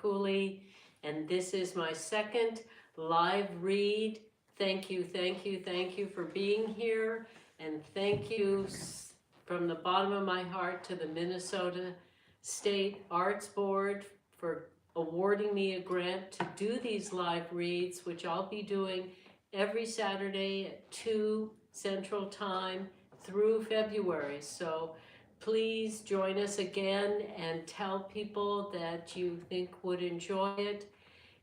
Cooley, and this is my second live read. Thank you, thank you, thank you for being here, and thank you from the bottom of my heart to the Minnesota State Arts Board for awarding me a grant to do these live reads, which I'll be doing every Saturday at 2 Central Time through February. So please join us again and tell people that you think would enjoy it.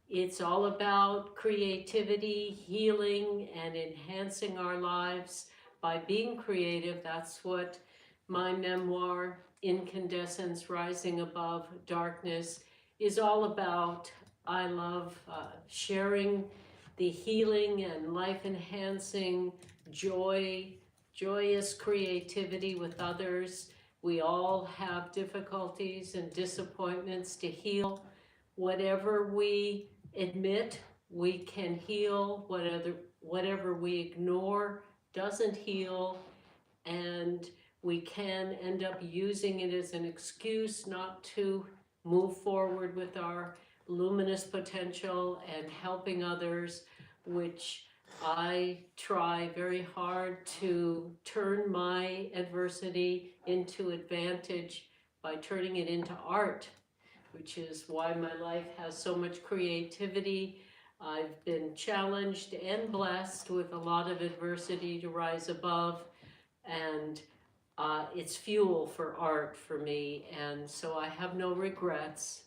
It's all about creativity, healing, and enhancing our lives by being creative. That's what my memoir, Incandescence, Rising Above Darkness, is all about. I love sharing the healing and life-enhancing joyous creativity with others. We all have difficulties and disappointments to heal. Whatever we admit, we can heal. Whatever we ignore doesn't heal. And we can end up using it as an excuse not to move forward with our luminous potential and helping others, which I try very hard to turn my adversity into advantage by turning it into art, which is why my life has so much creativity. I've been challenged and blessed with a lot of adversity to rise above, and it's fuel for art for me, and so I have no regrets,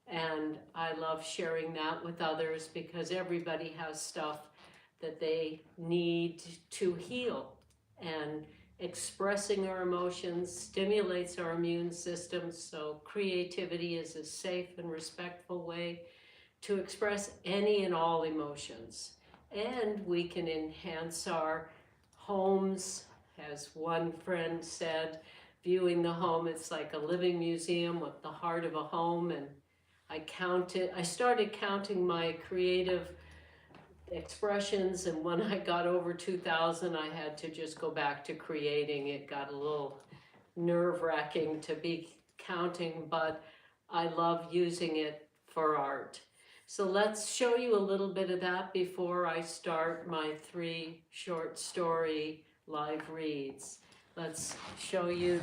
and I love sharing that with others because everybody has stuff that they need to heal, and expressing our emotions stimulates our immune system, so creativity is a safe and respectful way to express any and all emotions. And we can enhance our homes. As one friend said, viewing the home, it's like a living museum with the heart of a home. And I started counting my creative expressions, and when I got over 2,000, I had to just go back to creating. It got a little nerve-wracking to be counting, but I love using it for art. So let's show you a little bit of that before I start my 3 short story live reads. Let's show you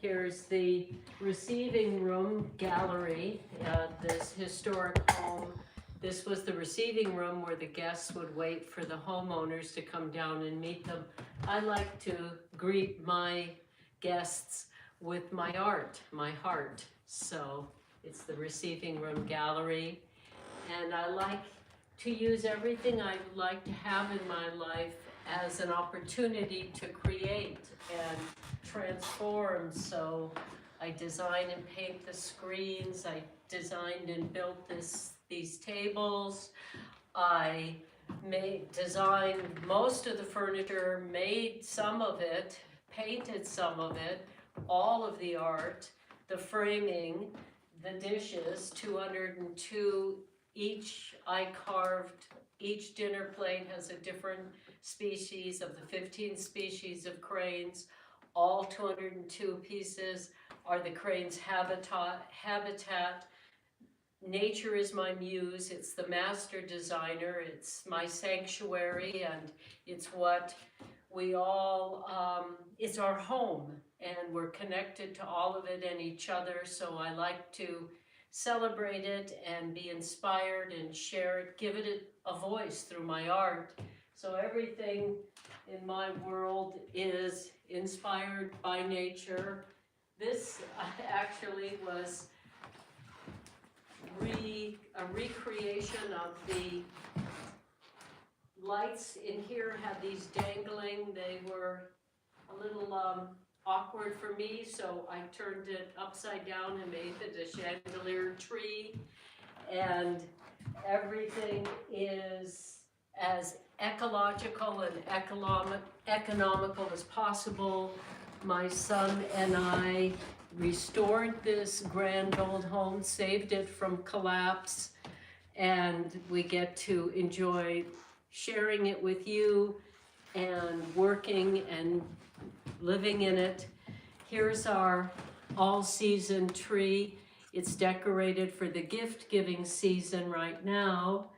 here's the receiving room gallery, this historic home. This was the receiving room where the guests would wait for the homeowners to come down and meet them. I like to greet my guests with my art, my heart. So it's the receiving room gallery. And I like to use everything I like to have in my life as an opportunity to create and transform. So I design and paint the screens. I designed and built these tables. I designed most of the furniture, made some of it, painted some of it, all of the art, the framing, the dishes, 202 each. I carved, each dinner plate has a different species of the 15 species of cranes. All 202 pieces are the crane's habitat. Nature is my muse. It's the master designer. It's my sanctuary, and it's what we all, it's our home, and we're connected to all of it and each other. So I like to celebrate it and be inspired and share it, give it a voice through my art. So everything in my world is inspired by nature. This actually was a recreation of the lights in here. Had these dangling. They were a little awkward for me, so I turned it upside down and made it a chandelier tree. And everything is as ecological and economical as possible. My son and I restored this grand old home, saved it from collapse, and we get to enjoy sharing it with you and working and living in it. Here's our all-season tree. It's decorated for the gift-giving season right now,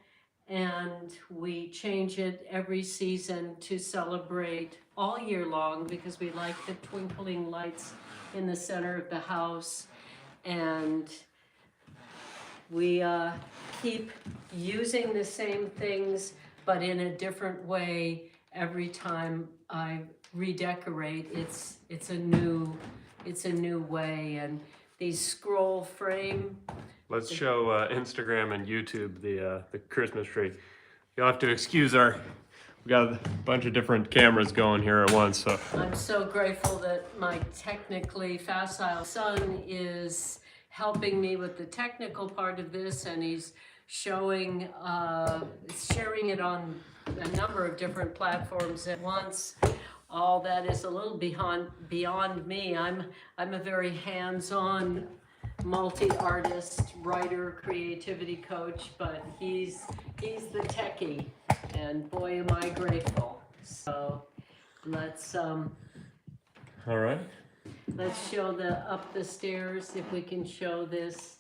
and we change it every season to celebrate all year long because we like the twinkling lights in the center of the house. And we keep using the same things, but in a different way every time I redecorate. It's a new way. And these scroll frame. Let's show Instagram and YouTube the Christmas tree. You'll have to excuse we got a bunch of different cameras going here at once. So I'm so grateful that my technically facile son is helping me with the technical part of this, and he's sharing it on a number of different platforms at once. All that is a little beyond me. I'm a very hands-on multi-artist, writer, creativity coach, but he's the techie, and boy am I grateful. So let's all right. let's show up the stairs, if we can show this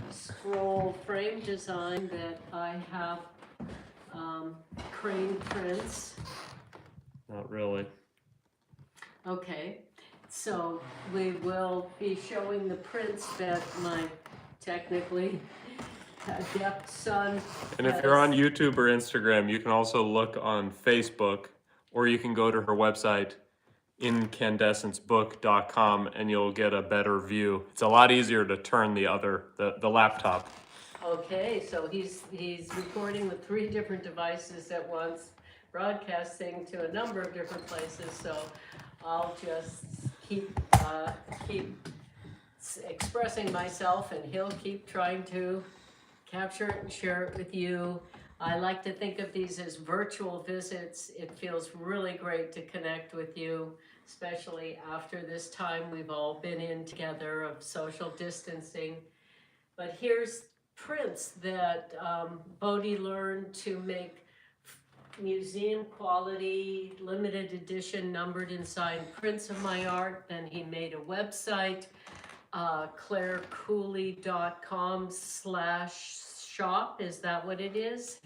scroll frame design that I have crane prints. Not really. Okay, so we will be showing the prints that my technically adept son And if you're on YouTube or Instagram, you can also look on Facebook, or you can go to her website, incandescencebook.com, and you'll get a better view. It's a lot easier to turn the laptop. Okay, so he's recording with 3 different devices at once, broadcasting to a number of different places, so I'll just keep expressing myself, and he'll keep trying to capture it and share it with you. I like to think of these as virtual visits. It feels really great to connect with you, especially after this time we've all been in together of social distancing. But here's prints that Bodhi learned to make museum quality, limited edition, numbered and signed prints of my art. Then he made a website, clarecooley.com/shop. Is that what it is?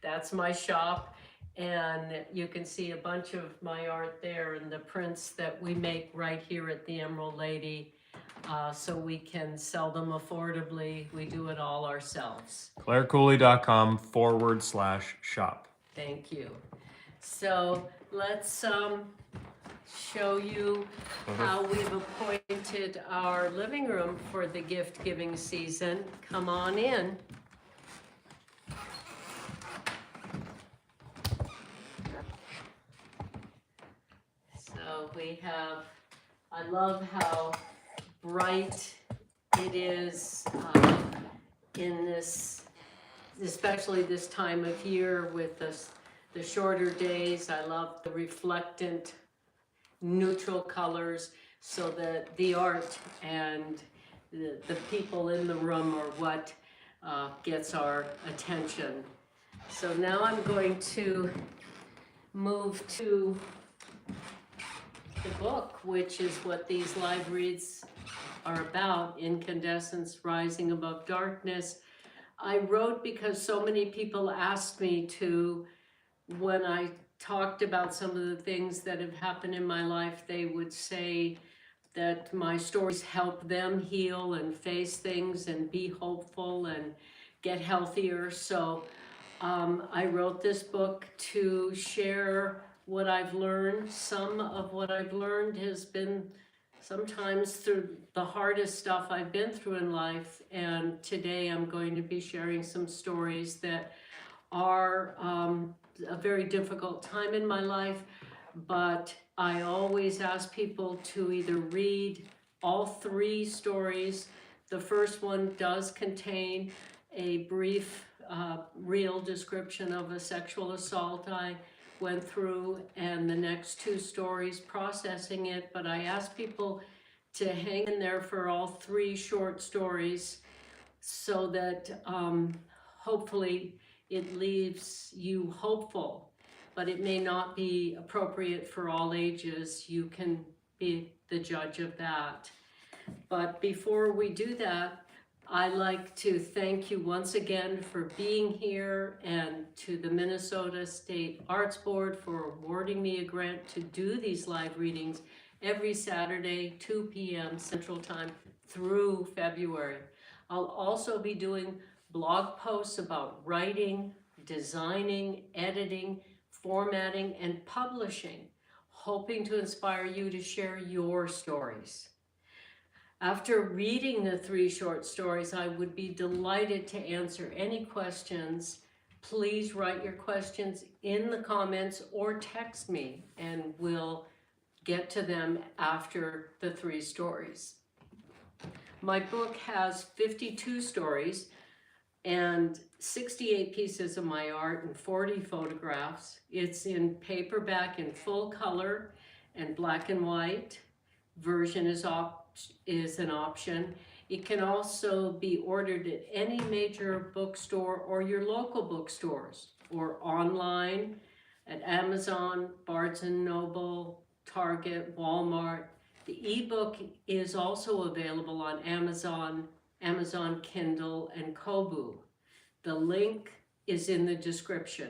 That's my shop. And you can see a bunch of my art there and the prints that we make right here at the Emerald Lady. So we can sell them affordably. We do it all ourselves. clarecooley.com/shop. Thank you. So let's show you how we've appointed our living room for the gift-giving season. Come on in. So we have, I love how bright it is in this, especially this time of year with the shorter days. I love the reflectant neutral colors so that the art and the people in the room are what gets our attention. So now I'm going to move to the book, which is what these live reads are about, Incandescence, Rising Above Darkness. I wrote because so many people asked me to, when I talked about some of the things that have happened in my life, they would say that my stories help them heal and face things and be hopeful and get healthier. So I wrote this book to share what I've learned. Some of what I've learned has been sometimes through the hardest stuff I've been through in life. And today I'm going to be sharing some stories that are a very difficult time in my life, but I always ask people to either read all 3 stories. The first one does contain a brief, real description of a sexual assault I went through, and the next 2 stories processing it, but I ask people to hang in there for all 3 short stories so that hopefully it leaves you hopeful, but it may not be appropriate for all ages. You can be the judge of that. But before we do that, I'd like to thank you once again for being here, and to the Minnesota State Arts Board for awarding me a grant to do these live readings every Saturday, 2 p.m. Central Time through February. I'll also be doing blog posts about writing, designing, editing, formatting, and publishing, hoping to inspire you to share your stories. After reading the 3 short stories, I would be delighted to answer any questions. Please write your questions in the comments or text me, and we'll get to them after the 3 stories. My book has 52 stories and 68 pieces of my art and 40 photographs. It's in paperback in full color and black and white. Version is an option. It can also be ordered at any major bookstore or your local bookstores, or online at Amazon, Barnes & Noble, Target, Walmart. The ebook is also available on Amazon, Kindle, and Kobo. The link is in the description.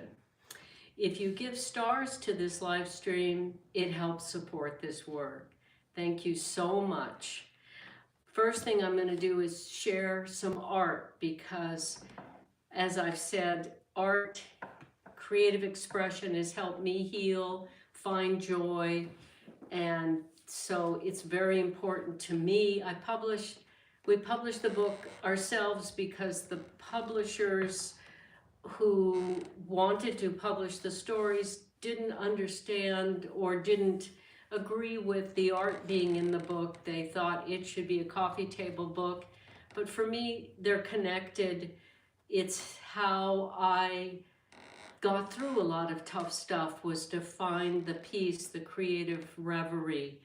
If you give stars to this live stream, it helps support this work. Thank you so much. First thing I'm going to do is share some art, because, as I've said, art, creative expression has helped me heal, find joy, and so it's very important to me. We published the book ourselves because the publishers who wanted to publish the stories didn't understand or didn't agree with the art being in the book. They thought it should be a coffee table book. But for me, they're connected. It's how I got through a lot of tough stuff, was to find the peace, the creative reverie,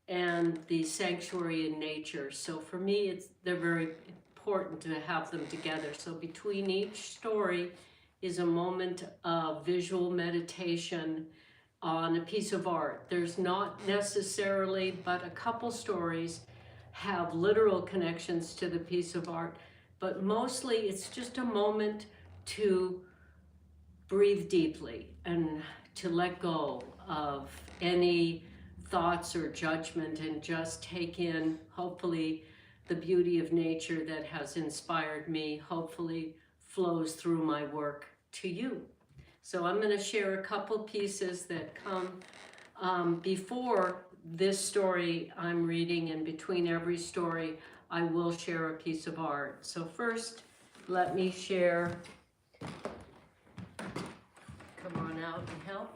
and the sanctuary in nature. So for me, they're very important to have them together. So between each story is a moment of visual meditation on a piece of art. There's not necessarily, but a couple stories have literal connections to the piece of art, but mostly it's just a moment to breathe deeply and to let go of any thoughts or judgment, and just take in, hopefully, the beauty of nature that has inspired me, hopefully flows through my work to you. So I'm going to share a couple pieces that come before this story I'm reading, and between every story I will share a piece of art. So first, let me share, come on out and help.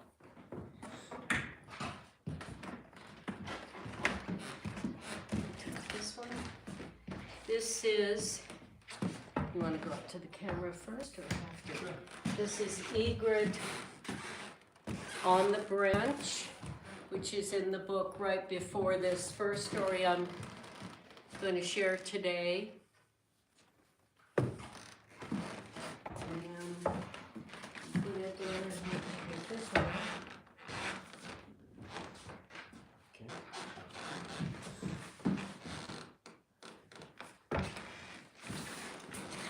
This one. This is, you want to go up to the camera first or after? This is Egret on the Branch, which is in the book right before this first story I'm going to share today. And put it in this one.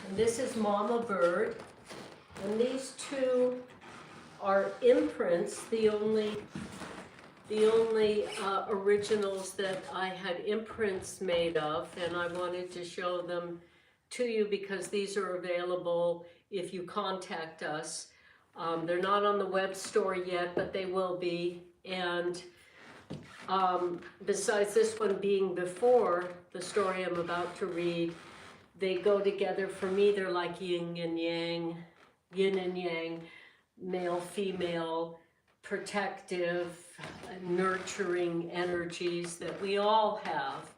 And this is Mama Bird. And these two are imprints, the only originals that I had imprints made of, and I wanted to show them to you because these are available if you contact us. They're not on the web store yet, but they will be. And besides this one being before the story I'm about to read, they go together. For me, they're like yin and yang, male, female, protective, nurturing energies that we all have,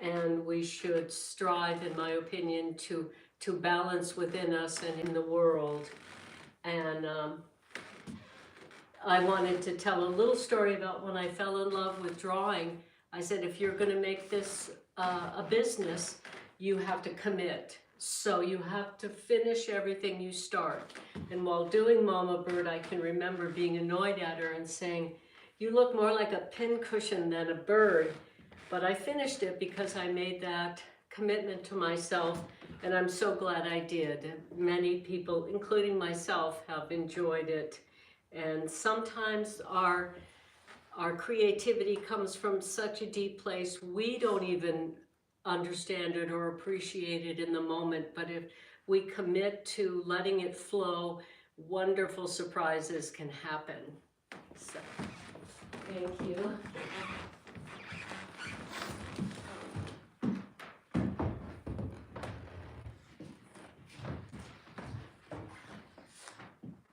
and we should strive, in my opinion, to balance within us and in the world. And I wanted to tell a little story about when I fell in love with drawing. I said, if you're going to make this a business, you have to commit. So you have to finish everything you start. And while doing Mama Bird, I can remember being annoyed at her and saying, you look more like a pincushion than a bird. But I finished it because I made that commitment to myself, and I'm so glad I did. Many people, including myself, have enjoyed it. And sometimes our creativity comes from such a deep place, we don't even understand it or appreciate it in the moment. But if we commit to letting it flow, wonderful surprises can happen. So, thank you.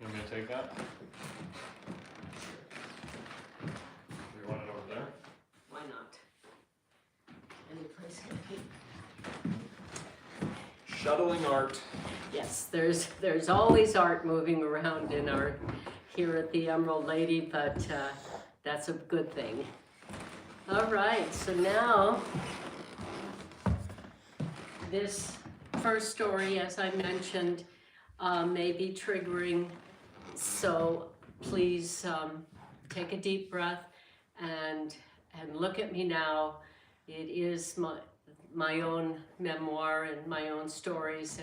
You want me to take that? You want it over there? Why not? Any place can be. Shuttling art. Yes, there's always art moving around in our here at the Emerald Lady, but that's a good thing. All right, so now this first story, as I mentioned, may be triggering, so please take a deep breath and look at me now. It is my own memoir and my own stories,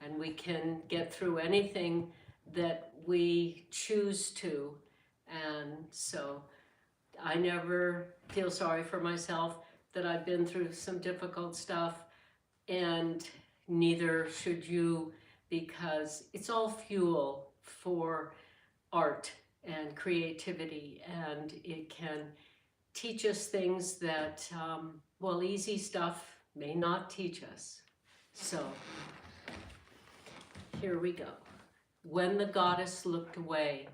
and we can get through anything that we choose to. And so I never feel sorry for myself that I've been through some difficult stuff, and neither should you, because it's all fuel for art and creativity, and it can teach us things that, well, easy stuff may not teach us. So here we go. When the goddess looked away.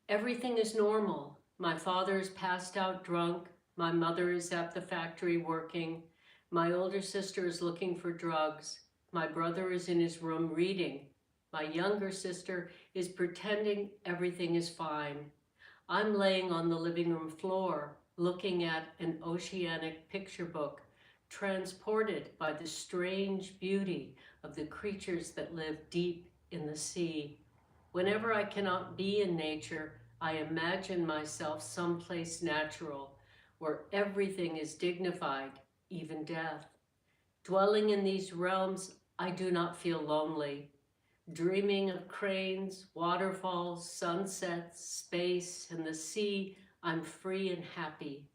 Everything is normal. My father is passed out drunk. My mother is at the factory working. My older sister is looking for drugs. My brother is in his room reading. My younger sister is pretending everything is fine. I'm laying on the living room floor, looking at an oceanic picture book, transported by the strange beauty of the creatures that live deep in the sea. Whenever I cannot be in nature, I imagine myself someplace natural, where everything is dignified, even death. Dwelling in these realms, I do not feel lonely. Dreaming of cranes, waterfalls, sunsets, space, and the sea, I'm free and happy.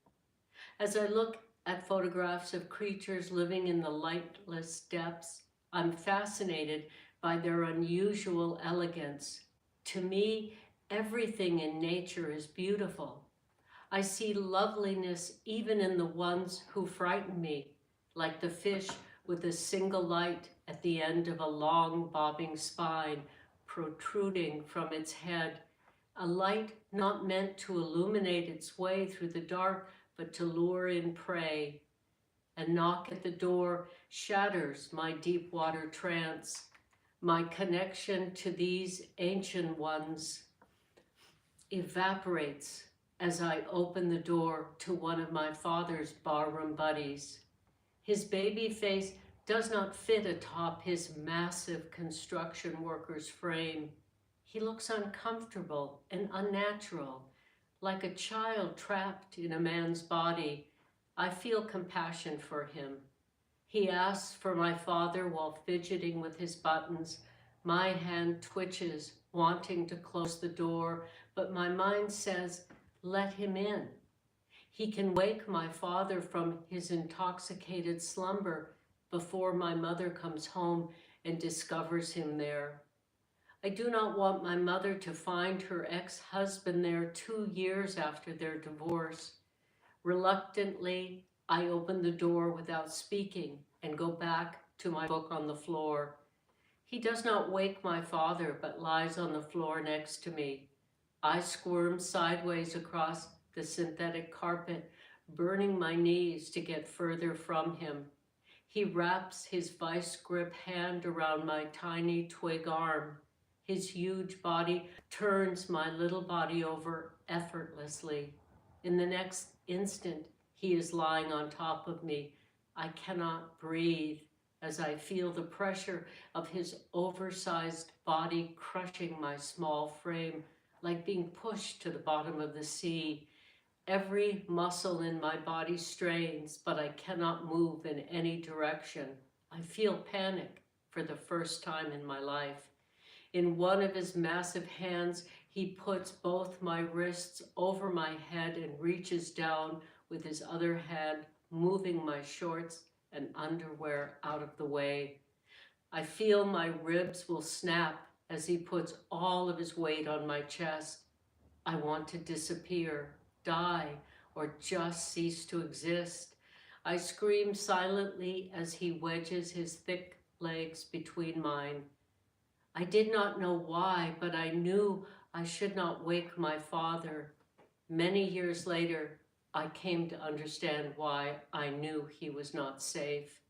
As I look at photographs of creatures living in the lightless depths, I'm fascinated by their unusual elegance. To me, everything in nature is beautiful. I see loveliness even in the ones who frighten me, like the fish with a single light at the end of a long bobbing spine protruding from its head, a light not meant to illuminate its way through the dark, but to lure in prey. A knock at the door shatters my deep water trance. My connection to these ancient ones evaporates as I open the door to one of my father's barroom buddies. His baby face does not fit atop his massive construction worker's frame. He looks uncomfortable and unnatural, like a child trapped in a man's body. I feel compassion for him. He asks for my father while fidgeting with his buttons. My hand twitches, wanting to close the door, but my mind says, let him in. He can wake my father from his intoxicated slumber before my mother comes home and discovers him there. I do not want my mother to find her ex-husband there 2 years after their divorce. Reluctantly, I open the door without speaking and go back to my book on the floor. He does not wake my father, but lies on the floor next to me. I squirm sideways across the synthetic carpet, burning my knees to get further from him. He wraps his vice grip hand around my tiny twig arm. His huge body turns my little body over effortlessly. In the next instant, he is lying on top of me. I cannot breathe as I feel the pressure of his oversized body crushing my small frame, like being pushed to the bottom of the sea. Every muscle in my body strains, but I cannot move in any direction. I feel panic for the first time in my life. In one of his massive hands, he puts both my wrists over my head and reaches down with his other hand, moving my shorts and underwear out of the way. I feel my ribs will snap as he puts all of his weight on my chest. I want to disappear, die, or just cease to exist. I scream silently as he wedges his thick legs between mine. I did not know why, but I knew I should not wake my father. Many years later, I came to understand why I knew he was not safe.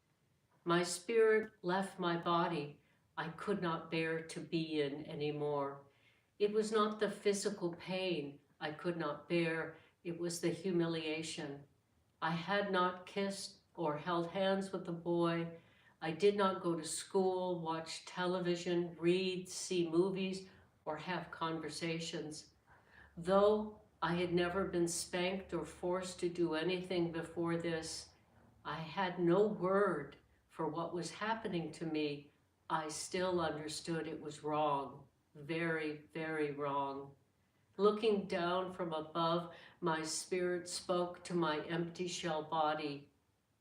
My spirit left my body. I could not bear to be in anymore. It was not the physical pain I could not bear, it was the humiliation. I had not kissed or held hands with a boy. I did not go to school, watch television, read, see movies, or have conversations. Though I had never been spanked or forced to do anything before this, I had no word for what was happening to me. I still understood it was wrong, very, very wrong. Looking down from above, my spirit spoke to my empty shell body.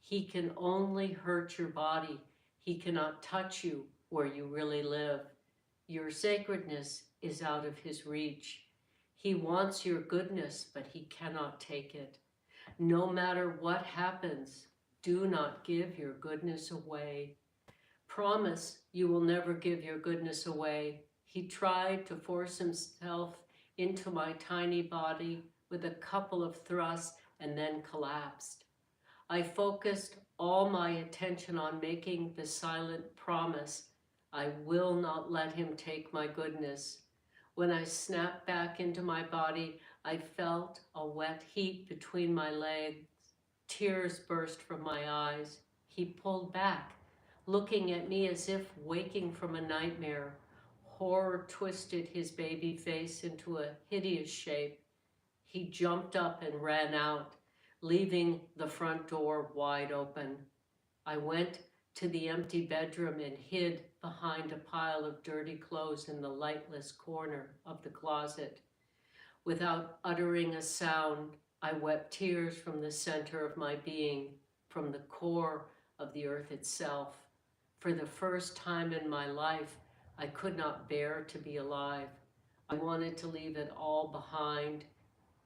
He can only hurt your body. He cannot touch you where you really live. Your sacredness is out of his reach. He wants your goodness, but he cannot take it. No matter what happens, do not give your goodness away. Promise you will never give your goodness away. He tried to force himself into my tiny body with a couple of thrusts and then collapsed. I focused all my attention on making the silent promise. I will not let him take my goodness. When I snapped back into my body, I felt a wet heap between my legs. Tears burst from my eyes. He pulled back, looking at me as if waking from a nightmare. Horror twisted his baby face into a hideous shape. He jumped up and ran out, leaving the front door wide open. I went to the empty bedroom and hid behind a pile of dirty clothes in the lightless corner of the closet. Without uttering a sound, I wept tears from the center of my being, from the core of the earth itself. For the first time in my life, I could not bear to be alive. I wanted to leave it all behind.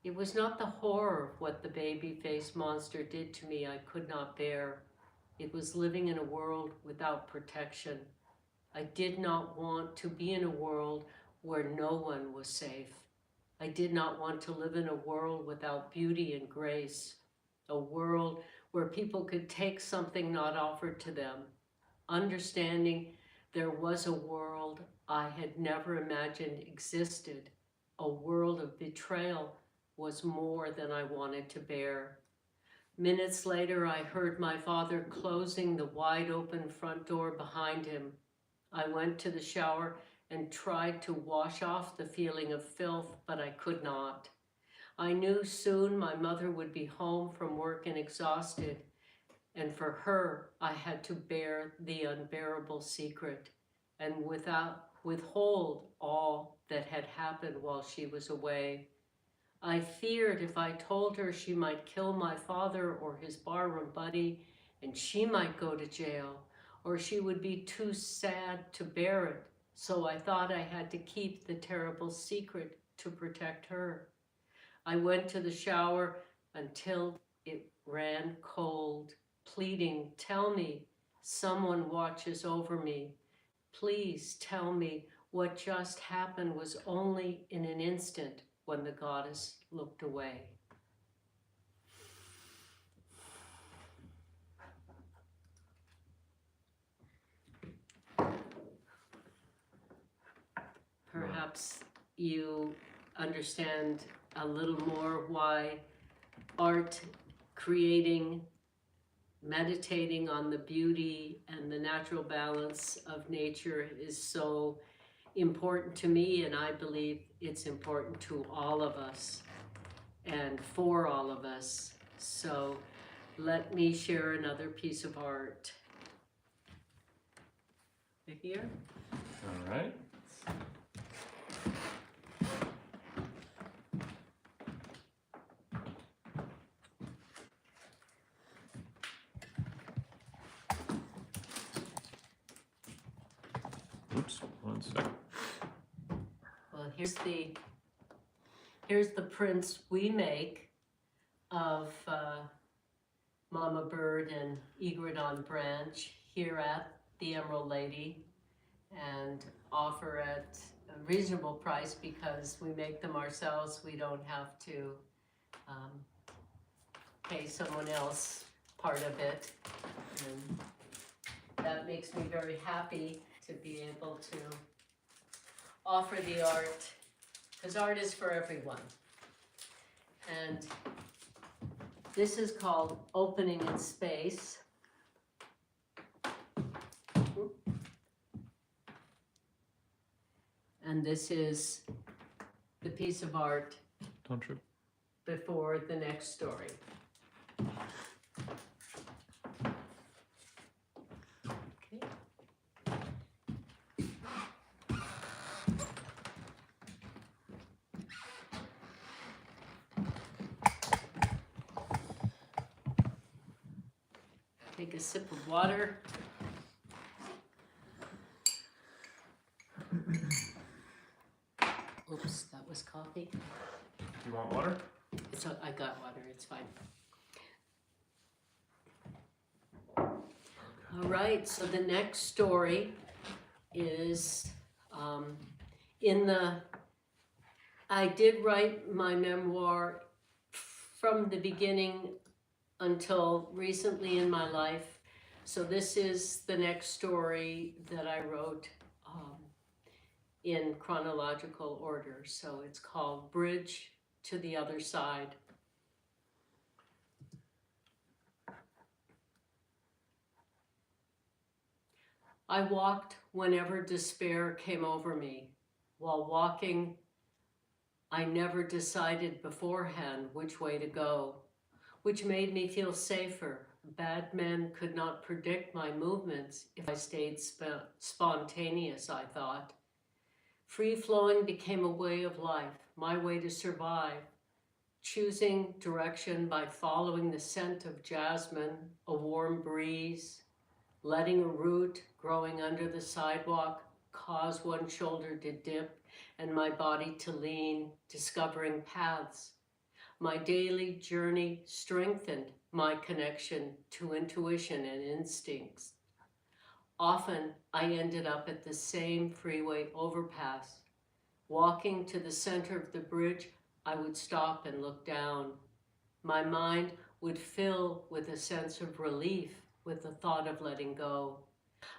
It was not the horror of what the baby-faced monster did to me I could not bear. It was living in a world without protection. I did not want to be in a world where no one was safe. I did not want to live in a world without beauty and grace, a world where people could take something not offered to them, understanding there was a world I had never imagined existed. A world of betrayal was more than I wanted to bear. Minutes later, I heard my father closing the wide open front door behind him. I went to the shower and tried to wash off the feeling of filth, but I could not. I knew soon my mother would be home from work and exhausted, and for her, I had to bear the unbearable secret and withhold all that had happened while she was away. I feared if I told her she might kill my father or his barroom buddy, and she might go to jail, or she would be too sad to bear it. So I thought I had to keep the terrible secret to protect her. I went to the shower until it ran cold, pleading, "Tell me, someone watches over me. Please tell me what just happened was only in an instant," when the goddess looked away. Perhaps you understand a little more why art, creating, meditating on the beauty and the natural balance of nature is so important to me, and I believe it's important to all of us. and for all of us. So let me share another piece of art. Here. All right. Oops, one second. Well, here's the prints we make of Mama Bird and Egredon Branch here at the Emerald Lady, and offer at a reasonable price because we make them ourselves. We don't have to pay someone else part of it. And that makes me very happy to be able to offer the art, because art is for everyone. And this is called Opening in Space. And this is the piece of art Don't trip. before the next story. Okay. Take a sip of water. Oops, that was coffee. You want water? I got water, it's fine. All right, so the next story is I did write my memoir from the beginning until recently in my life. So this is the next story that I wrote in chronological order. So it's called Bridge to the Other Side. I walked whenever despair came over me. While walking, I never decided beforehand which way to go, which made me feel safer. Bad men could not predict my movements if I stayed spontaneous, I thought. Free-flowing became a way of life, my way to survive, choosing direction by following the scent of jasmine, a warm breeze, letting a root growing under the sidewalk cause one shoulder to dip and my body to lean, discovering paths. My daily journey strengthened my connection to intuition and instincts. Often, I ended up at the same freeway overpass. Walking to the center of the bridge, I would stop and look down. My mind would fill with a sense of relief with the thought of letting go.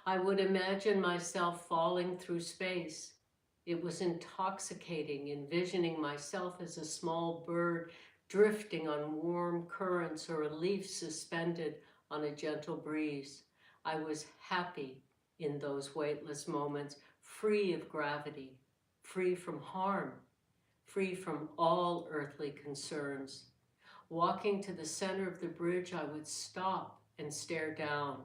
I would imagine myself falling through space. It was intoxicating, envisioning myself as a small bird drifting on warm currents or a leaf suspended on a gentle breeze. I was happy in those weightless moments, free of gravity, free from harm, free from all earthly concerns. Walking to the center of the bridge, I would stop and stare down.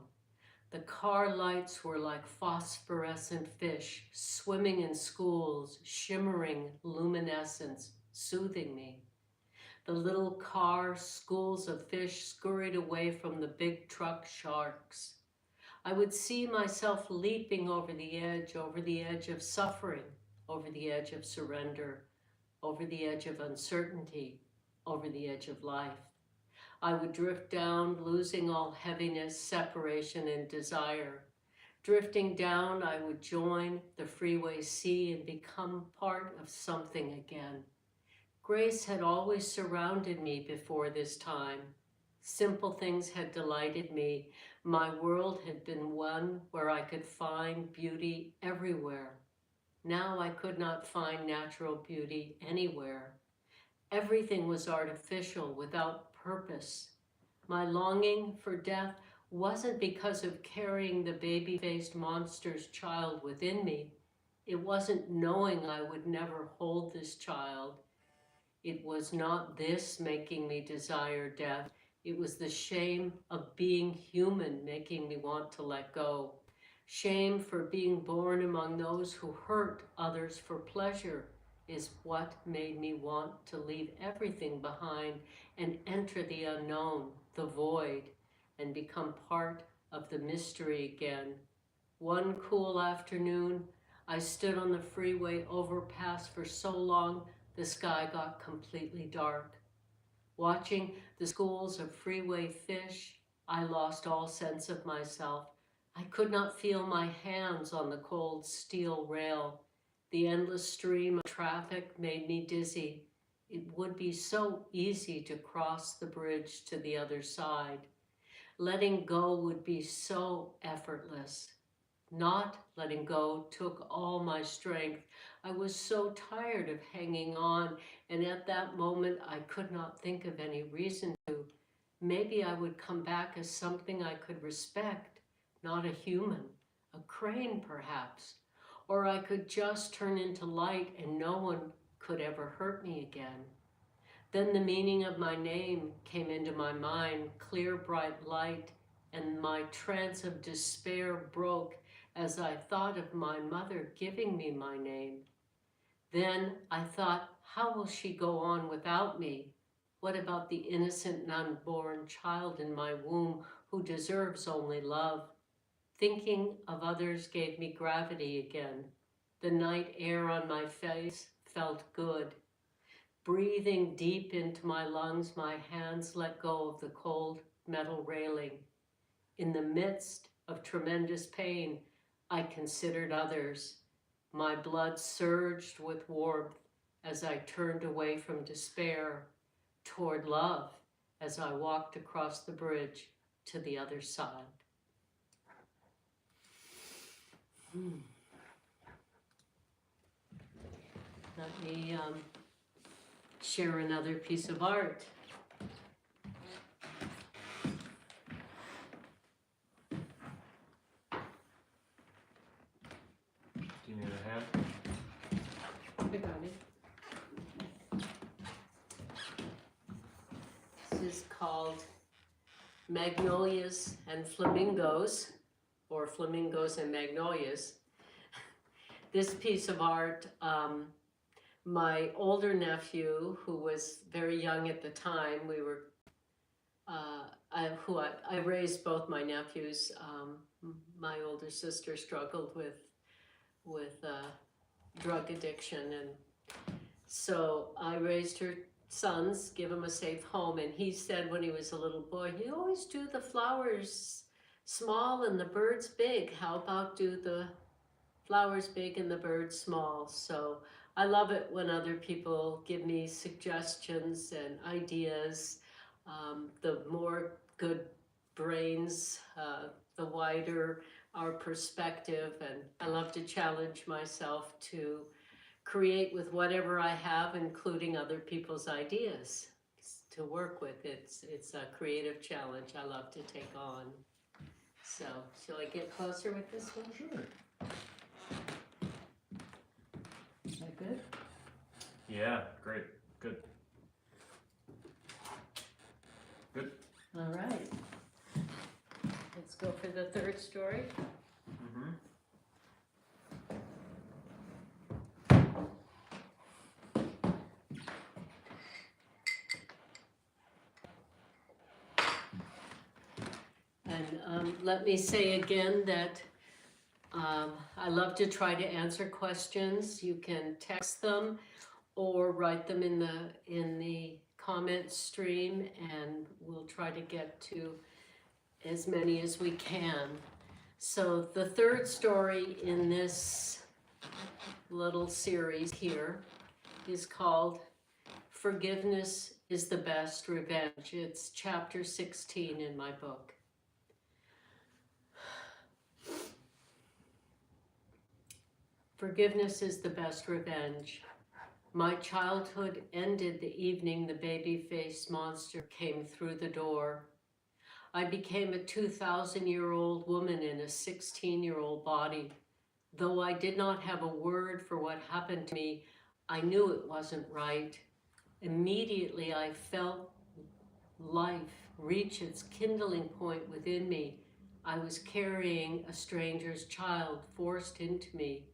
The car lights were like phosphorescent fish, swimming in schools, shimmering luminescence, soothing me. The little car schools of fish scurried away from the big truck sharks. I would see myself leaping over the edge of suffering, over the edge of surrender, over the edge of uncertainty, over the edge of life. I would drift down, losing all heaviness, separation, and desire. Drifting down, I would join the freeway sea and become part of something again. Grace had always surrounded me before this time. Simple things had delighted me. My world had been one where I could find beauty everywhere. Now I could not find natural beauty anywhere. Everything was artificial, without purpose. My longing for death wasn't because of carrying the baby-faced monster's child within me. It wasn't knowing I would never hold this child. It was not this making me desire death. It was the shame of being human making me want to let go. Shame for being born among those who hurt others for pleasure is what made me want to leave everything behind and enter the unknown, the void, and become part of the mystery again. One cool afternoon, I stood on the freeway overpass for so long the sky got completely dark. Watching the schools of freeway fish, I lost all sense of myself. I could not feel my hands on the cold steel rail. The endless stream of traffic made me dizzy. It would be so easy to cross the bridge to the other side. Letting go would be so effortless. Not letting go took all my strength. I was so tired of hanging on, and at that moment I could not think of any reason to. Maybe I would come back as something I could respect, not a human, a crane perhaps. Or I could just turn into light and no one could ever hurt me again. Then the meaning of my name came into my mind, clear, bright light, and my trance of despair broke as I thought of my mother giving me my name. Then I thought, how will she go on without me? What about the innocent and unborn child in my womb who deserves only love? Thinking of others gave me gravity again. The night air on my face felt good. Breathing deep into my lungs, my hands let go of the cold metal railing. In the midst of tremendous pain, I considered others. My blood surged with warmth as I turned away from despair toward love as I walked across the bridge to the other side. Let me share another piece of art. Do you need a hand? I got it. This is called Magnolias and Flamingos, or Flamingos and Magnolias. This piece of art, my older nephew, who was very young at the time, I raised both my nephews. My older sister struggled with drug addiction, and so I raised her sons, give them a safe home. And he said when he was a little boy, you always do the flowers small and the birds big. How about do the flowers big and the birds small? So I love it when other people give me suggestions and ideas. The more good brains, the wider our perspective, and I love to challenge myself to create with whatever I have, including other people's ideas to work with. It's a creative challenge I love to take on. So, shall I get closer with this one? Sure. Is that good? Yeah, great. Good. Good. All right. Let's go for the third story. Mm-hmm. And let me say again that I love to try to answer questions. You can text them or write them in the comment stream, and we'll try to get to as many as we can. So the third story in this little series here is called Forgiveness is the Best Revenge. It's chapter 16 in my book. Forgiveness is the best revenge. My childhood ended the evening the baby-faced monster came through the door. I became a 2,000-year-old woman in a 16-year-old body. Though I did not have a word for what happened to me, I knew it wasn't right. Immediately I felt life reach its kindling point within me. I was carrying a stranger's child forced into me.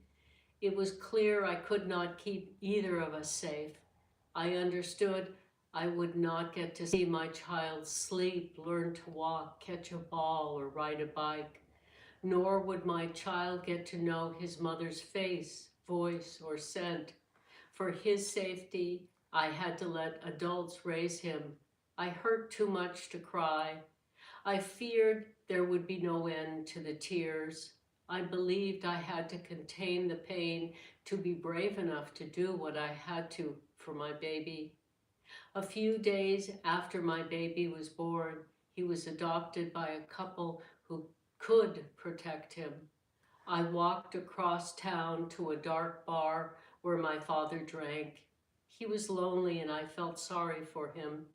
It was clear I could not keep either of us safe. I understood I would not get to see my child sleep, learn to walk, catch a ball, or ride a bike. Nor would my child get to know his mother's face, voice, or scent. For his safety, I had to let adults raise him. I hurt too much to cry. I feared there would be no end to the tears. I believed I had to contain the pain to be brave enough to do what I had to for my baby. A few days after my baby was born, he was adopted by a couple who could protect him. I walked across town to a dark bar where my father drank. He was lonely and I felt sorry for him.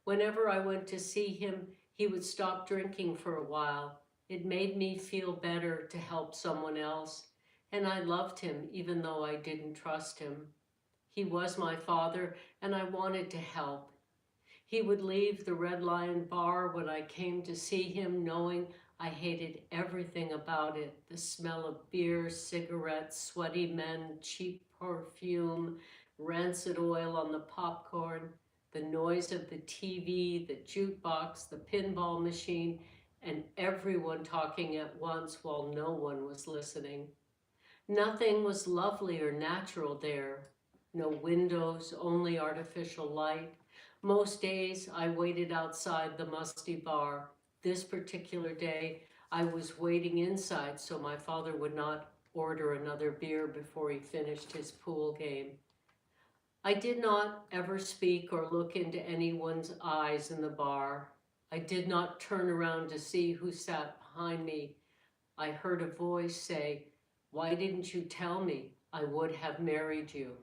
Whenever I went to see him, he would stop drinking for a while. It made me feel better to help someone else, and I loved him even though I didn't trust him. He was my father, and I wanted to help. He would leave the Red Lion bar when I came to see him, knowing I hated everything about it. The smell of beer, cigarettes, sweaty men, cheap perfume, rancid oil on the popcorn, the noise of the TV, the jukebox, the pinball machine, and everyone talking at once while no one was listening. Nothing was lovely or natural there. No windows, only artificial light. Most days I waited outside the musty bar. This particular day, I was waiting inside so my father would not order another beer before he finished his pool game. I did not ever speak or look into anyone's eyes in the bar. I did not turn around to see who sat behind me. I heard a voice say, "Why didn't you tell me? I would have married you."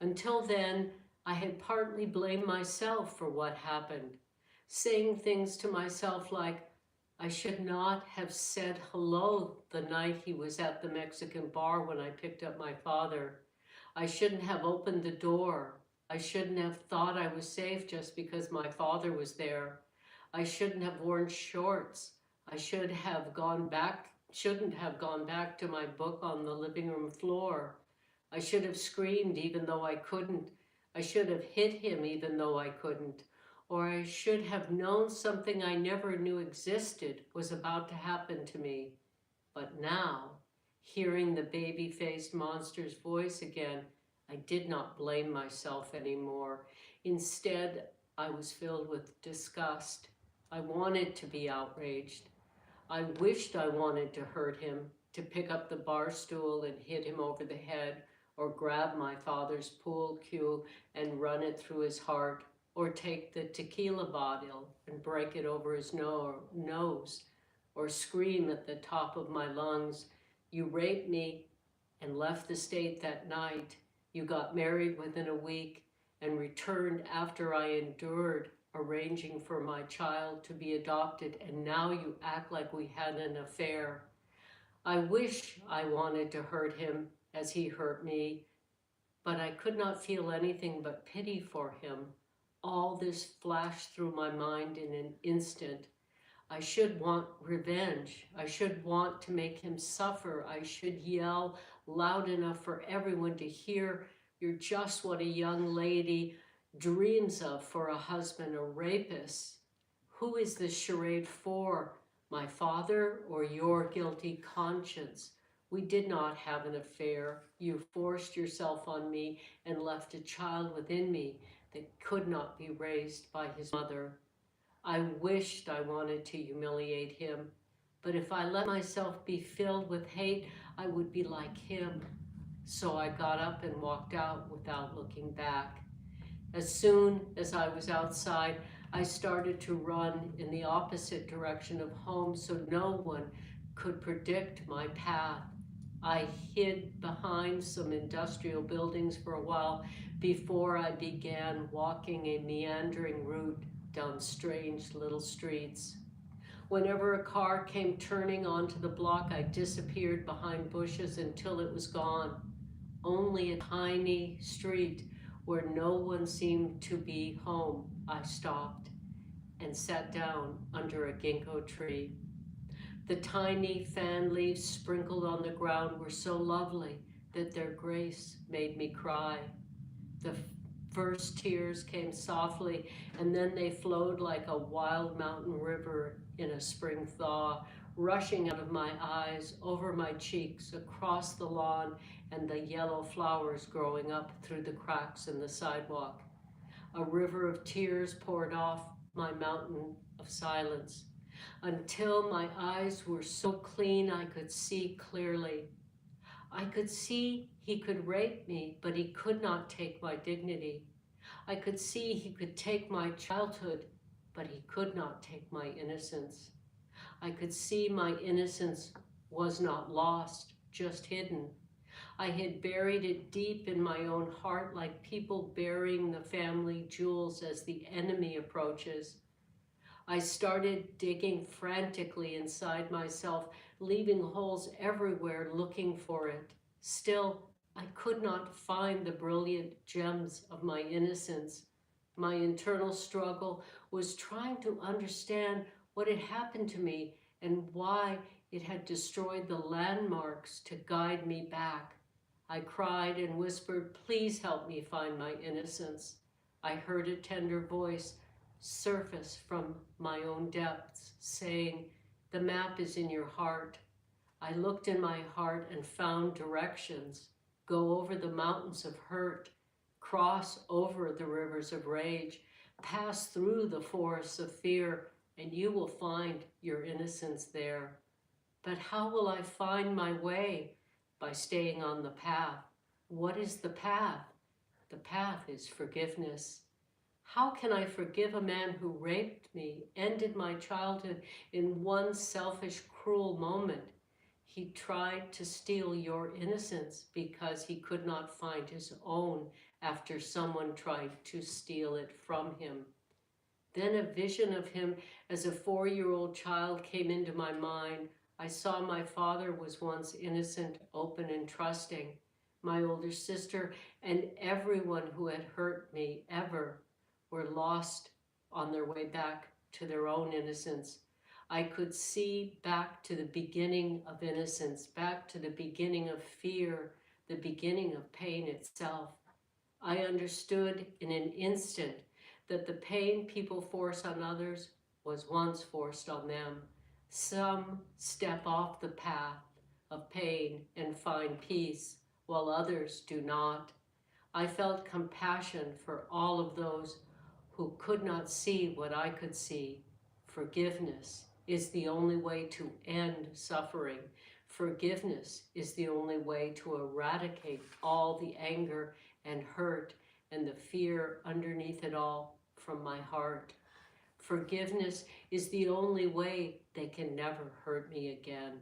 Until then, I had partly blamed myself for what happened, saying things to myself like, I should not have said hello the night he was at the Mexican bar when I picked up my father. I shouldn't have opened the door. I shouldn't have thought I was safe just because my father was there. I shouldn't have worn shorts. I shouldn't have gone back to my book on the living room floor. I should have screamed even though I couldn't. I should have hit him even though I couldn't. Or I should have known something I never knew existed was about to happen to me. But now, hearing the baby-faced monster's voice again, I did not blame myself anymore. Instead, I was filled with disgust. I wanted to be outraged. I wished I wanted to hurt him, to pick up the bar stool and hit him over the head, or grab my father's pool cue and run it through his heart, or take the tequila bottle and break it over his nose, or scream at the top of my lungs, "You raped me and left the state that night. You got married within a week and returned after I endured arranging for my child to be adopted, and now you act like we had an affair." I wish I wanted to hurt him as he hurt me, but I could not feel anything but pity for him. All this flashed through my mind in an instant. I should want revenge. I should want to make him suffer. I should yell loud enough for everyone to hear, "You're just what a young lady dreams of for a husband, a rapist. Who is this charade for? My father or your guilty conscience? We did not have an affair. You forced yourself on me and left a child within me that could not be raised by his mother." I wished I wanted to humiliate him, but if I let myself be filled with hate, I would be like him. So I got up and walked out without looking back. As soon as I was outside, I started to run in the opposite direction of home so no one could predict my path. I hid behind some industrial buildings for a while before I began walking a meandering route down strange little streets. Whenever a car came turning onto the block, I disappeared behind bushes until it was gone. Only a tiny street where no one seemed to be home, I stopped and sat down under a ginkgo tree. The tiny fan leaves sprinkled on the ground were so lovely that their grace made me cry. The first tears came softly, and then they flowed like a wild mountain river in a spring thaw, rushing out of my eyes, over my cheeks, across the lawn, and the yellow flowers growing up through the cracks in the sidewalk. A river of tears poured off my mountain of silence, until my eyes were so clean I could see clearly. I could see he could rape me, but he could not take my dignity. I could see he could take my childhood, but he could not take my innocence. I could see my innocence was not lost, just hidden. I had buried it deep in my own heart, like people burying the family jewels as the enemy approaches. I started digging frantically inside myself, leaving holes everywhere looking for it. Still, I could not find the brilliant gems of my innocence. My internal struggle was trying to understand what had happened to me and why it had destroyed the landmarks to guide me back. I cried and whispered, "Please help me find my innocence." I heard a tender voice surface from my own depths, saying, "The map is in your heart." I looked in my heart and found directions. Go over the mountains of hurt, cross over the rivers of rage, pass through the forests of fear, and you will find your innocence there. But how will I find my way? By staying on the path. What is the path? The path is forgiveness. How can I forgive a man who raped me, ended my childhood in one selfish, cruel moment? He tried to steal your innocence because he could not find his own after someone tried to steal it from him. Then a vision of him as a 4-year-old child came into my mind. I saw my father was once innocent, open, and trusting. My older sister and everyone who had hurt me ever were lost on their way back to their own innocence. I could see back to the beginning of innocence, back to the beginning of fear, the beginning of pain itself. I understood in an instant that the pain people force on others was once forced on them. Some step off the path of pain and find peace, while others do not. I felt compassion for all of those who could not see what I could see. Forgiveness is the only way to end suffering. Forgiveness is the only way to eradicate all the anger and hurt and the fear underneath it all from my heart. Forgiveness is the only way they can never hurt me again.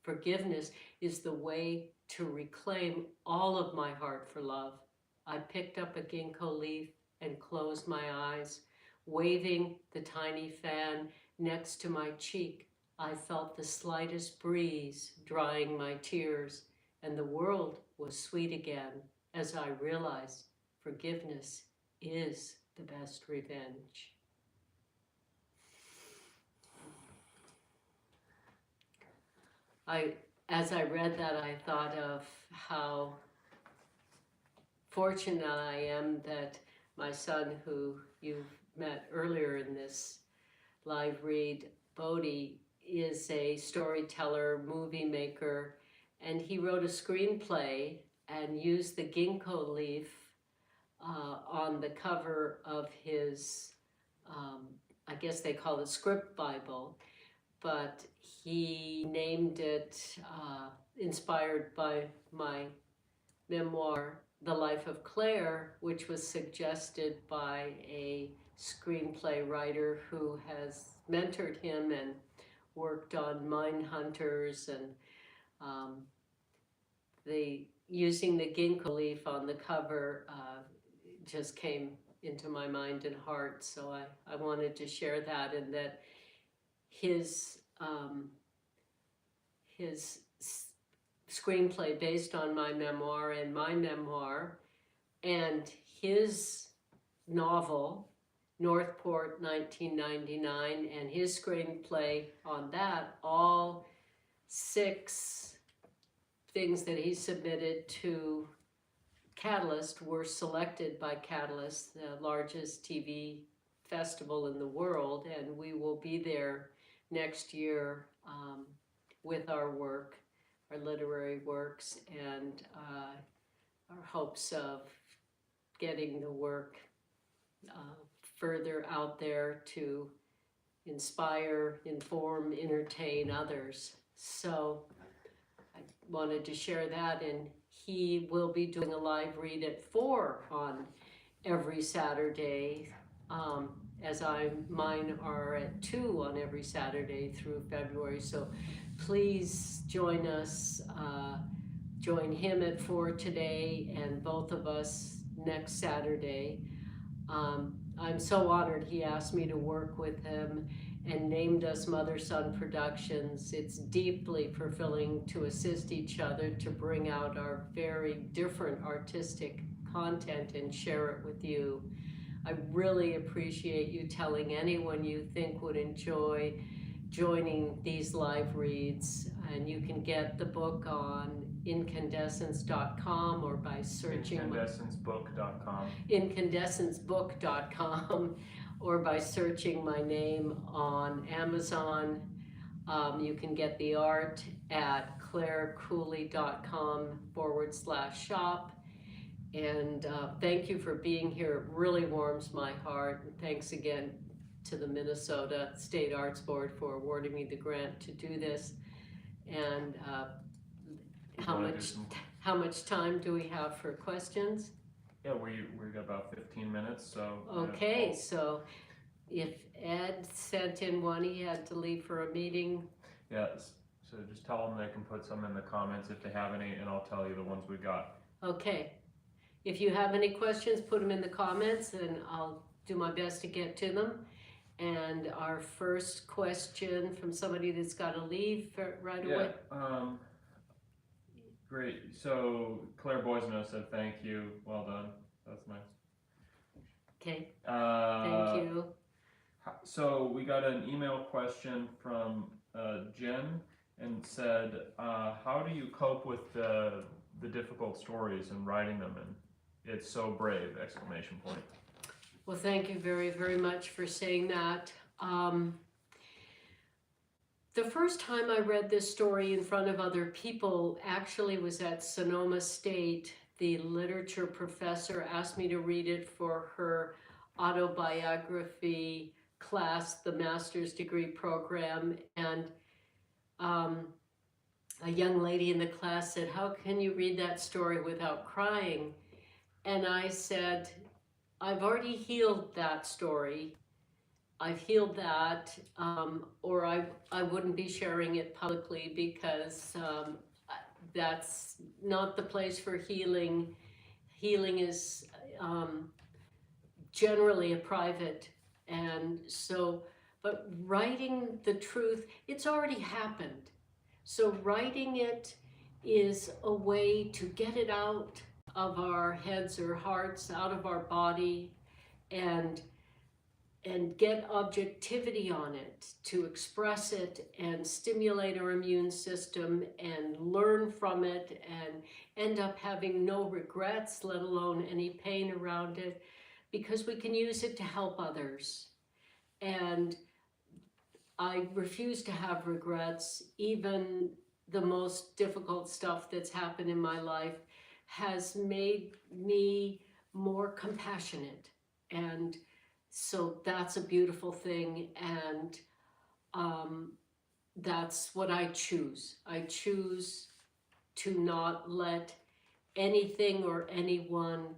Forgiveness is the way to reclaim all of my heart for love. I picked up a ginkgo leaf and closed my eyes. Waving the tiny fan next to my cheek, I felt the slightest breeze drying my tears, and the world was sweet again as I realized forgiveness is the best revenge. As I read that, I thought of how fortunate I am that my son, who you've met earlier in this live read, Bodhi, is a storyteller, movie maker, and he wrote a screenplay and used the ginkgo leaf on the cover of his, I guess they call it script Bible, but he named it, inspired by my memoir, The Life of Clare, which was suggested by a screenplay writer who has mentored him and worked on Mine Hunters, and using the ginkgo leaf on the cover just came into my mind and heart. So I wanted to share that, and that his screenplay based on my memoir and my memoir, and his novel, Northport 1999, and his screenplay on that, all 6 things that he submitted to Catalyst were selected by Catalyst, the largest TV festival in the world, and we will be there next year with our work, our literary works, and our hopes of getting the work further out there to inspire, inform, entertain others. So I wanted to share that, and he will be doing a live read at 4 on every Saturday, as mine are at 2 on every Saturday through February. So please join us, join him at 4 today and both of us next Saturday. I'm so honored he asked me to work with him and named us Mother Son Productions. It's deeply fulfilling to assist each other to bring out our very different artistic content and share it with you. I really appreciate you telling anyone you think would enjoy joining these live reads, and you can get the book on incandescence.com or by searching incandescencebook.com or by searching my name on Amazon. You can get the art at clarecooley.com/shop. And thank you for being here. It really warms my heart. And thanks again to the Minnesota State Arts Board for awarding me the grant to do this. And how much time do we have for questions? Yeah, we got about 15 minutes, so. Okay, so if Ed sent in one, he had to leave for a meeting. Yes, so just tell them they can put some in the comments if they have any, and I'll tell you the ones we got. Okay. If you have any questions, put them in the comments and I'll do my best to get to them. And our first question from somebody that's got to leave right away. Great. So Claire Boisneau said thank you. Well done. That's nice. Okay. Thank you. So we got an email question from Jen and said, how do you cope with the difficult stories and writing them? And it's so brave! ! Well, thank you very, very much for saying that. The first time I read this story in front of other people actually was at Sonoma State. The literature professor asked me to read it for her autobiography class, the master's degree program, and a young lady in the class said, "How can you read that story without crying?" And I said, "I've already healed that story. I've healed that, or I wouldn't be sharing it publicly because that's not the place for healing. Healing is generally a private, and so, but writing the truth, it's already happened. So writing it is a way to get it out of our heads or hearts, out of our body, and get objectivity on it, to express it and stimulate our immune system and learn from it and end up having no regrets, let alone any pain around it, because we can use it to help others. And I refuse to have regrets. Even the most difficult stuff that's happened in my life has made me more compassionate. And so that's a beautiful thing. And that's what I choose. I choose to not let anything or anyone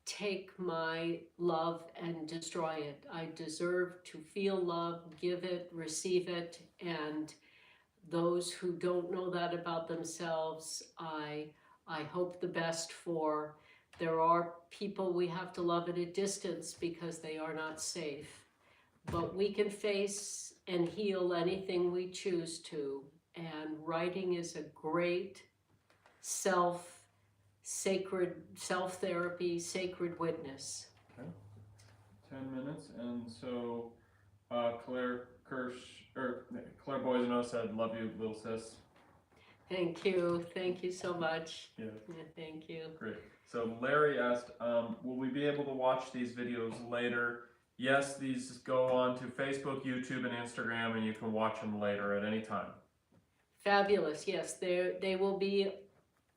take my love and destroy it. I deserve to feel love, give it, receive it, and those who don't know that about themselves, I hope the best for. There are people we have to love at a distance because they are not safe, but we can face and heal anything we choose to, and writing is a great self sacred self-therapy, sacred witness. Okay. 10 minutes, and so Claire Boisano said, "Love you, little sis." Thank you so much. Yeah. Thank you. Great. So Larry asked, will we be able to watch these videos later? Yes, these go on to Facebook, YouTube, and Instagram, and you can watch them later at any time. Fabulous. Yes, they will be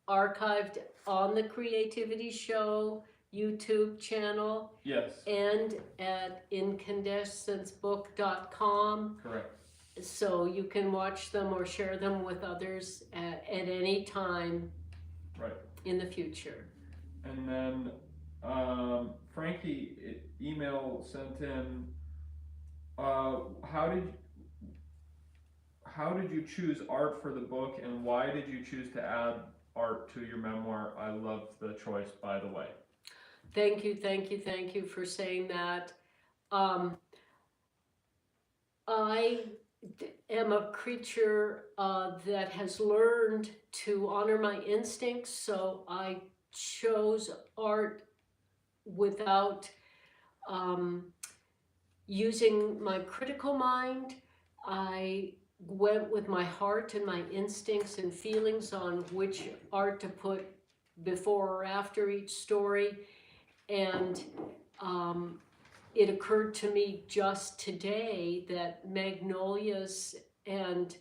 archived on the Creativity Show YouTube channel. Yes. And at incandescencebook.com. Correct. So you can watch them or share them with others at any time. Right. In the future. And then Frankie email sent in, how did you choose art for the book, and why did you choose to add art to your memoir? I love the choice, by the way. Thank you for saying that. I am a creature that has learned to honor my instincts, so I chose art without using my critical mind. I went with my heart and my instincts and feelings on which art to put before or after each story. And it occurred to me just today that magnolias and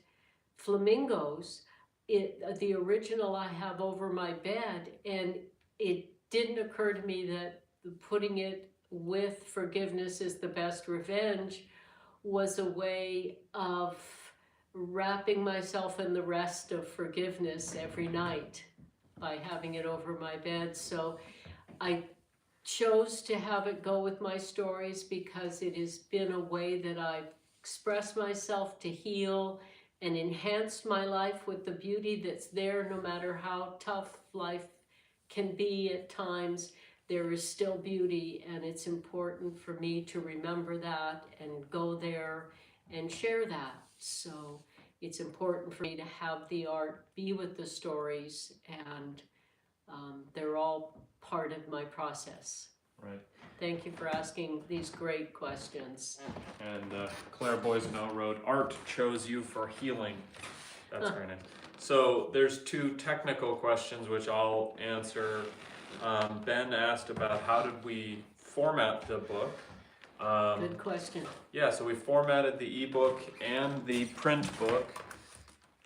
flamingos, the original I have over my bed, and it didn't occur to me that putting it with forgiveness is the best revenge was a way of wrapping myself in the rest of forgiveness every night by having it over my bed. So I chose to have it go with my stories because it has been a way that I've expressed myself to heal and enhanced my life with the beauty that's there. No matter how tough life can be at times, there is still beauty, and it's important for me to remember that and go there and share that. So it's important for me to have the art be with the stories, and they're all part of my process. Right. Thank you for asking these great questions. And Claire Boisano wrote, "Art chose you for healing." That's very nice. So there's two technical questions which I'll answer. Ben asked about how did we format the book. Good question. Yeah, so we formatted the ebook and the print book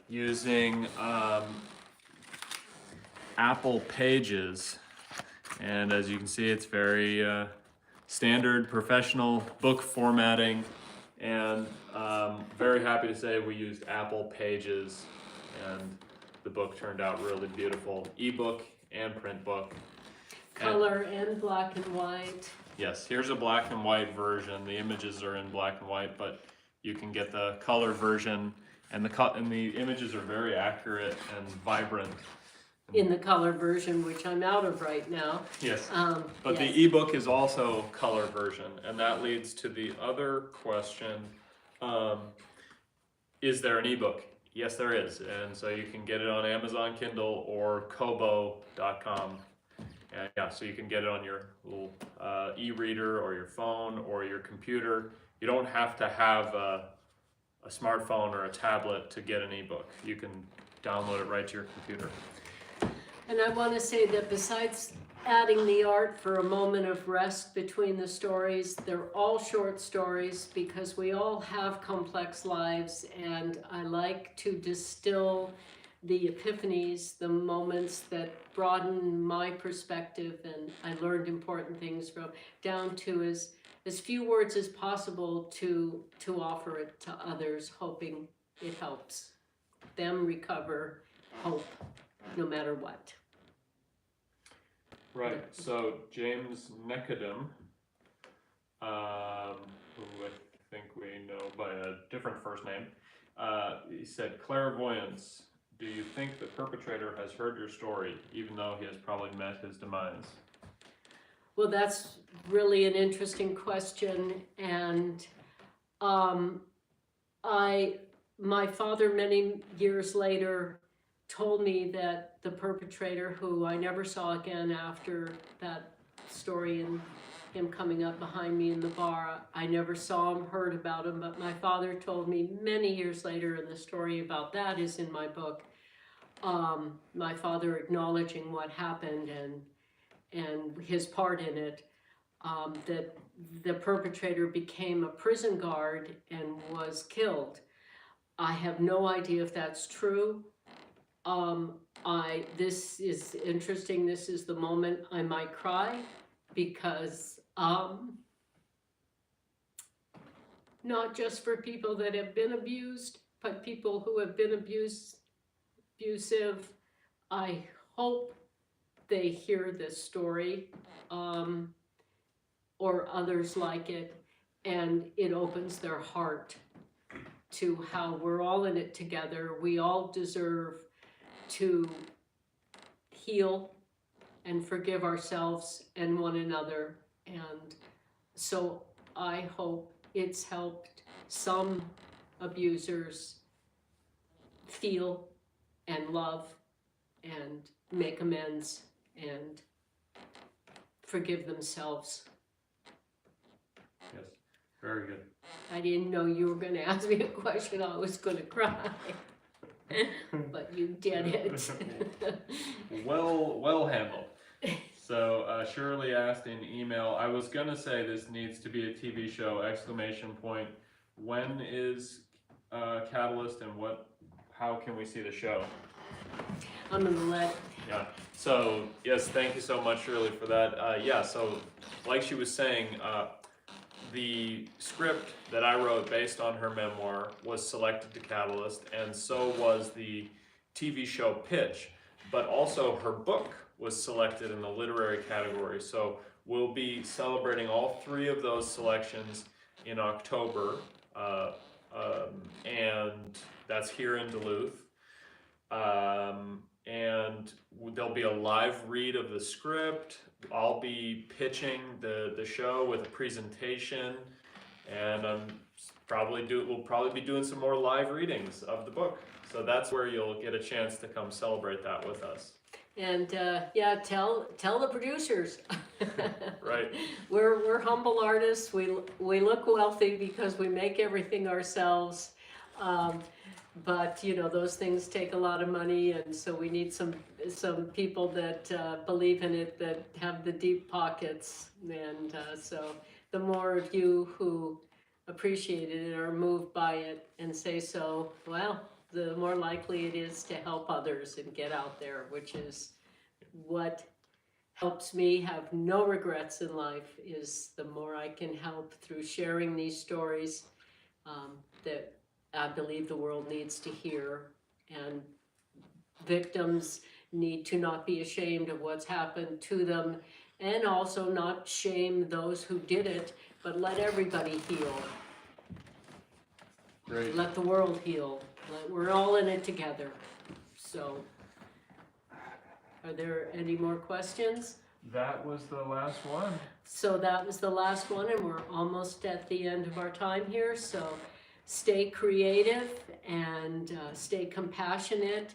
using Apple Pages. And as you can see, it's very standard professional book formatting, and very happy to say we used Apple Pages, and the book turned out really beautiful. Ebook and print book. Color and black and white. Yes, here's a black and white version. The images are in black and white, but you can get the color version, and the images are very accurate and vibrant. In the color version, which I'm out of right now. Yes, but yes. the ebook is also color version, and that leads to the other question, is there an ebook? Yes, there is, and so you can get it on Amazon Kindle or Kobo.com. And yeah, so you can get it on your little e-reader or your phone or your computer. You don't have to have a smartphone or a tablet to get an ebook. You can download it right to your computer. And I want to say that besides adding the art for a moment of rest between the stories, they're all short stories because we all have complex lives, and I like to distill the epiphanies, the moments that broaden my perspective and I learned important things from, down to as few words as possible to offer it to others, hoping it helps them recover hope no matter what. Right, so James Nekadum, who I think we know by a different first name, he said, "Clairvoyance, do you think the perpetrator has heard your story, even though he has probably met his demise?" Well, that's really an interesting question, and my father many years later told me that the perpetrator, who I never saw again after that story and him coming up behind me in the bar, I never saw him, heard about him, but my father told me many years later, and the story about that is in my book, my father acknowledging what happened and his part in it, that the perpetrator became a prison guard and was killed. I have no idea if that's true. This is interesting. This is the moment I might cry because, not just for people that have been abused, but people who have been abusive. I hope they hear this story, or others like it, and it opens their heart to how we're all in it together. We all deserve to heal and forgive ourselves and one another. And so I hope it's helped some abusers feel and love and make amends and forgive themselves. Yes, very good. I didn't know you were going to ask me a question. I was going to cry. But you did it. Well handled. So Shirley asked in email, I was gonna say this needs to be a TV show, exclamation point. When is Catalyst and how can we see the show? I'm gonna let. Yeah, so yes, thank you so much, Shirley, for that. Yeah, so like she was saying, the script that I wrote based on her memoir was selected to Catalyst, and so was the TV show pitch, but also her book was selected in the literary category. So we'll be celebrating all three of those selections in October, and that's here in Duluth. And there'll be a live read of the script. I'll be pitching the show with a presentation, and we'll probably be doing some more live readings of the book. So that's where you'll get a chance to come celebrate that with us. And yeah, tell the producers. Right. We're humble artists. We look wealthy because we make everything ourselves. But you know, those things take a lot of money, and so we need some people that believe in it, that have the deep pockets. And so the more of you who appreciate it and are moved by it and say so, well, the more likely it is to help others and get out there, which is what helps me have no regrets in life, is the more I can help through sharing these stories that I believe the world needs to hear. And victims need to not be ashamed of what's happened to them, and also not shame those who did it, but let everybody heal. Great. Let the world heal. We're all in it together. So, are there any more questions? That was the last one. So that was the last one, and we're almost at the end of our time here. So stay creative and stay compassionate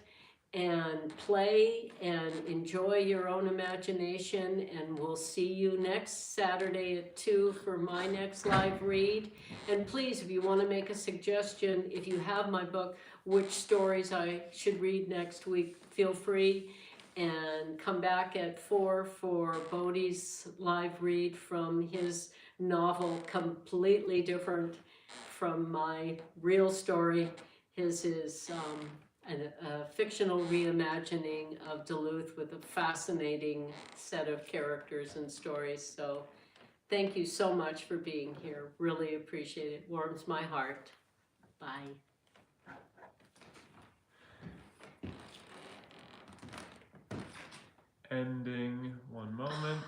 and play and enjoy your own imagination. And we'll see you next Saturday at 2 for my next live read. And please, if you want to make a suggestion, if you have my book, which stories I should read next week, feel free. And come back at 4 for Bodie's live read from his novel, completely different from my real story. His is a fictional reimagining of Duluth with a fascinating set of characters and stories. So thank you so much for being here. Really appreciate it. Warms my heart. Bye. Ending, one moment.